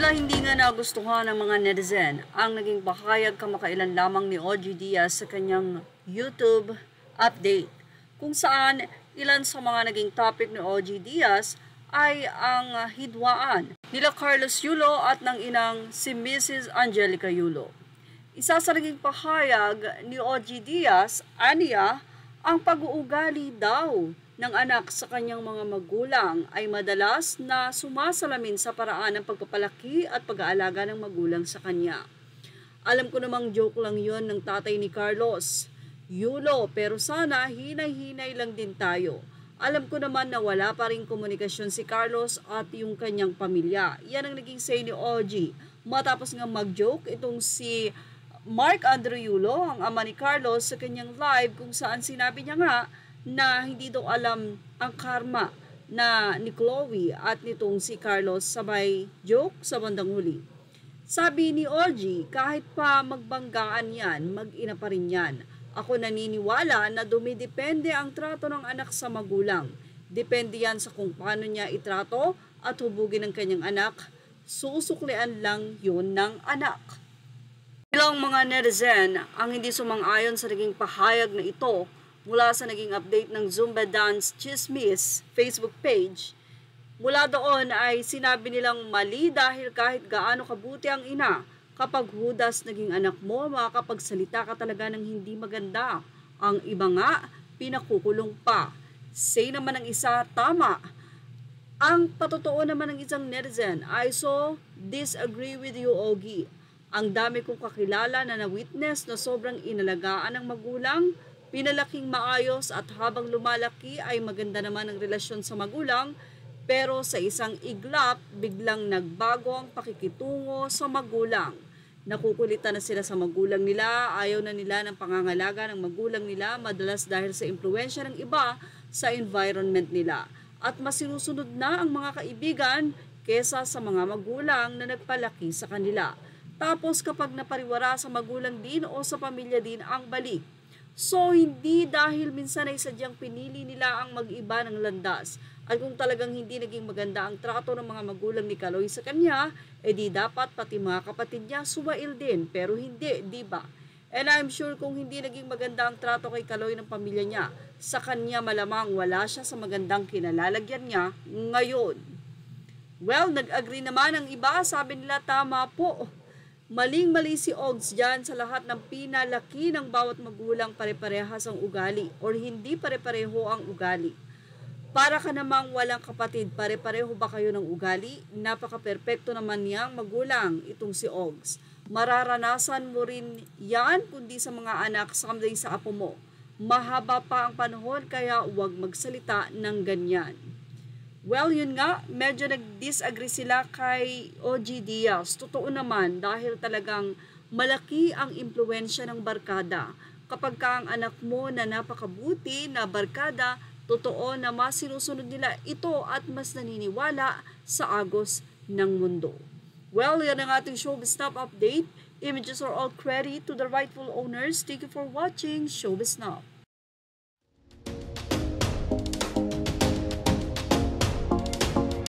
Tila hindi nga nagustuhan ng mga netizen ang naging bahayag kamakailan lamang ni OG Diaz sa kanyang YouTube update, kung saan ilan sa mga naging topic ni OG Diaz ay ang hidwaan nila Carlos Yulo at ng inang si Mrs. Angelica Yulo. Isa sa naging pahayag ni OG Diaz, aniya, ang pag-uugali daw ng anak sa kanyang mga magulang ay madalas na sumasalamin sa paraan ng pagpapalaki at pag-aalaga ng magulang sa kanya. Alam ko namang joke lang yon ng tatay ni Carlos Yulo, pero sana hinay-hinay lang din tayo. Alam ko naman na wala pa rin komunikasyon si Carlos at yung kanyang pamilya. Yan ang naging say ni OG. Matapos nga mag-joke itong si Mark Andrew Yulo, ang ama ni Carlos, sa kanyang live kung saan sinabi niya nga na hindi daw alam ang karma na ni Chloe at nitong si Carlos, sabay joke sa bandang huli. Sabi ni OG, kahit pa magbanggaan yan, mag-ina pa rin yan. Ako naniniwala na dumidepende ang trato ng anak sa magulang. Depende yan sa kung paano niya itrato at hubugin ng kanyang anak. Susuklian lang yun ng anak. Ilang mga netizen ang hindi sumang-ayon sa naging pahayag na ito mula sa naging update ng Zumba Dance Chismis Facebook page. Mula doon ay sinabi nilang mali dahil kahit gaano kabuti ang ina, kapag hudas naging anak mo, makakapagsalita ka talaga ng hindi maganda. Ang iba nga, pinakukulong pa. Say naman ng isa, tama. Ang patotoo naman ng isang netizen, I so disagree with you, Ogie. Ang dami kong kakilala na na-witness na sobrang inalagaan ng magulang, pinalaking maayos at habang lumalaki ay maganda naman ang relasyon sa magulang, pero sa isang iglap, biglang nagbago ang pakikitungo sa magulang. Nakukulitan na sila sa magulang nila, ayaw na nila ng pangangalaga ng magulang nila, madalas dahil sa impluwensya ng iba sa environment nila. At mas sinusunod na ang mga kaibigan kesa sa mga magulang na nagpalaki sa kanila. Tapos kapag napariwara sa magulang din o sa pamilya din ang balik. So, hindi dahil minsan ay sadyang pinili nila ang mag-iba ng landas. At kung talagang hindi naging maganda ang trato ng mga magulang ni Kaloy sa kanya, edi dapat pati mga kapatid niya sumail din. Pero hindi, di ba? And I'm sure kung hindi naging maganda ang trato kay Kaloy ng pamilya niya, sa kanya malamang wala siya sa magandang kinalalagyan niya ngayon. Well, nag-agree naman ang iba, sabi nila tama po. Maling-mali si Ogs dyan sa lahat ng pinalaki ng bawat magulang pare-parehas ang ugali or hindi pare-pareho ang ugali. Para ka namang walang kapatid, pare-pareho ba kayo ng ugali? Napaka-perpekto naman niyang magulang itong si Ogs. Mararanasan mo rin yan kundi sa mga anak someday sa apo mo. Mahaba pa ang panahon kaya huwag magsalita ng ganyan. Well, yun nga, medyo nag-disagree sila kay OG Diaz. Totoo naman dahil talagang malaki ang impluwensya ng barkada. Kapag ka ang anak mo na napakabuti na barkada, totoo na mas sinusunod nila ito at mas naniniwala sa agos ng mundo. Well, yan ang ating Showbiz Snap update. Images are all credit to the rightful owners. Thank you for watching Showbiz Snap.